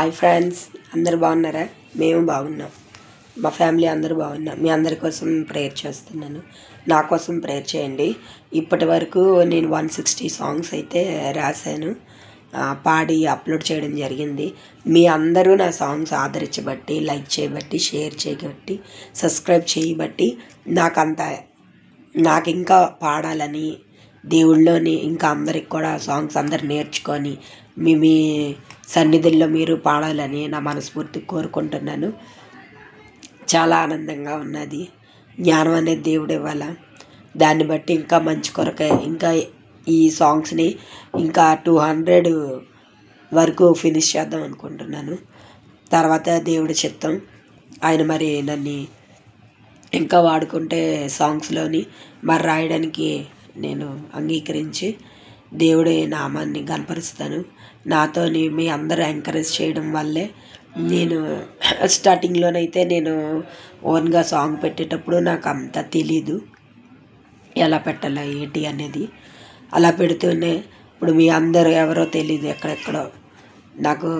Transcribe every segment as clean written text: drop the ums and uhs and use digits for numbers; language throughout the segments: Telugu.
హాయ్ ఫ్రెండ్స్, అందరు బాగున్నారా? మేము బాగున్నాం. మా ఫ్యామిలీ అందరూ బాగున్నాం. మీ అందరి కోసం ప్రేయర్ చేస్తున్నాను. నా కోసం ప్రేయర్ చేయండి. ఇప్పటి వరకు నేను 160 సాంగ్స్ అయితే రాశాను, పాడి అప్లోడ్ చేయడం జరిగింది. మీ అందరూ నా సాంగ్స్ ఆదరించబట్టి, లైక్ చేయబట్టి, షేర్ చేయబట్టి, సబ్స్క్రైబ్ చేయబట్టి నాకు ఇంకా పాడాలని, దేవుళ్ళలోని ఇంకా అందరికి కూడా సాంగ్స్ అందరు నేర్చుకొని మీ సన్నిధుల్లో మీరు పాడాలని నా మనస్ఫూర్తి కోరుకుంటున్నాను. చాలా ఆనందంగా ఉన్నది. జ్ఞానం అనేది దేవుడు ఇవ్వాల. దాన్ని బట్టి ఇంకా మంచి కొరకే ఇంకా ఈ సాంగ్స్ని ఇంకా 200 వరకు ఫినిష్ చేద్దాం అనుకుంటున్నాను. తర్వాత దేవుడి చిత్తం, ఆయన మరి నన్ను ఇంకా వాడుకుంటే సాంగ్స్లోని మరి రాయడానికి నేను అంగీకరించి దేవుడి నామాన్ని గనపరుస్తాను. నాతోని మీ అందరూ ఎంకరేజ్ చేయడం వల్లే నేను స్టార్టింగ్లోనైతే నేను ఓన్గా సాంగ్ పెట్టేటప్పుడు నాకు అంత తెలీదు, ఎలా పెట్టాలా ఏంటి అనేది. అలా పెడుతూనే ఇప్పుడు మీ అందరూ ఎవరో తెలీదు, ఎక్కడెక్కడో నాకు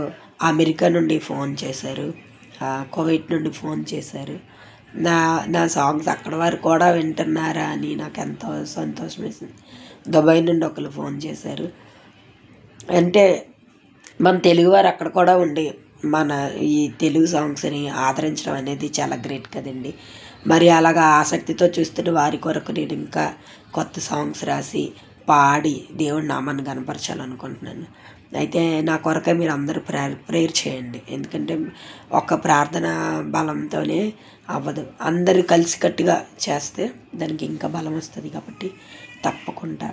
అమెరికా నుండి ఫోన్ చేశారు, కువైట్ నుండి ఫోన్ చేశారు. నా సాంగ్స్ అక్కడ వరకు కూడా వింటున్నారా అని నాకు ఎంతో సంతోషం వేసింది. దుబాయ్ నుండి ఒకరు ఫోన్ చేశారు. అంటే మన తెలుగువారు అక్కడ కూడా ఉండి మన ఈ తెలుగు సాంగ్స్ని ఆదరించడం అనేది చాలా గ్రేట్ కదండి. మరి అలాగా ఆసక్తితో చూస్తున్న వారి కొరకు నేను ఇంకా కొత్త సాంగ్స్ రాసి పాడి దేవుడి నామాన్ని కనపరచాలనుకుంటున్నాను. అయితే నా కొరకే మీరు అందరూ ప్రేయర్ చేయండి. ఎందుకంటే ఒక ప్రార్థన బలంతోనే అవ్వదు, అందరూ కలిసికట్టుగా చేస్తే దానికి ఇంకా బలం వస్తుంది. కాబట్టి తప్పకుండా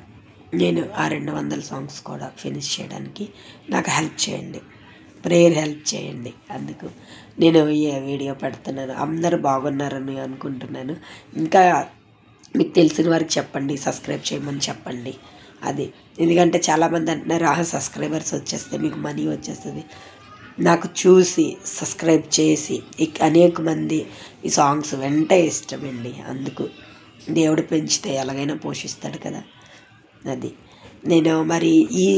నేను ఆ 200 సాంగ్స్ కూడా ఫినిష్ చేయడానికి నాకు హెల్ప్ చేయండి, ప్రేయర్ హెల్ప్ చేయండి. అందుకు నేను ఈ వీడియో పెడుతున్నాను. అందరూ బాగున్నారని అనుకుంటున్నాను. ఇంకా మీకు తెలిసిన వారికి చెప్పండి, సబ్స్క్రైబ్ చేయమని చెప్పండి. అది ఎందుకంటే చాలామంది అంటున్నారు, సబ్స్క్రైబర్స్ వచ్చేస్తే మీకు మనీ వచ్చేస్తుంది. నాకు చూసి సబ్స్క్రైబ్ చేసి అనేక మంది ఈ సాంగ్స్ వెంటే ఇష్టమండి. అందుకు దేవుడు పెంచితే ఎలాగైనా పోషిస్తాడు కదా. అది నేను మరి ఈ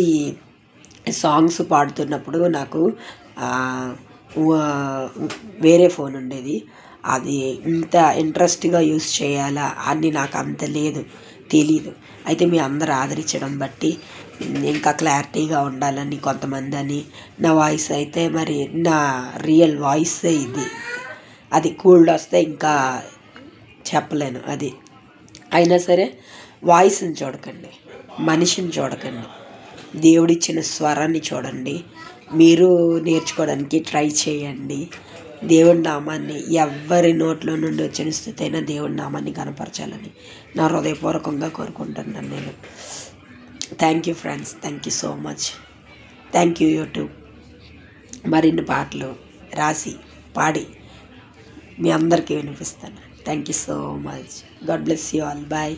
సాంగ్స్ పాడుతున్నప్పుడు నాకు వేరే ఫోన్ ఉండేది, అది ఇంత ఇంట్రెస్ట్గా యూస్ చేయాలా అని నాకు అంత తెలీదు. అయితే మీ అందరు ఆదరించడం బట్టి ఇంకా క్లారిటీగా ఉండాలని కొంతమంది అని, నా వాయిస్ అయితే మరి నా రియల్ వాయిసే ఇది, అది కూల్డ్ వస్తే ఇంకా చెప్పలేను. అది అయినా సరే వాయిస్ని చూడకండి, మనిషిని చూడకండి, దేవుడిచ్చిన స్వరాన్ని చూడండి. మీరు నేర్చుకోవడానికి ట్రై చేయండి. దేవుడి నామాన్ని ఎవరి నోట్లో నుండి వచ్చిన స్థితి అయినా దేవుడి నామాన్ని కనపరచాలని నా హృదయపూర్వకంగా కోరుకుంటున్నాను నేను. Thank you friends, thank you so much. Thank you YouTube. మరిన్ని పాటలు రాసి పాడి మీ అందరికీ వినిపిస్తాను. Thank you so much. God bless you all. Bye.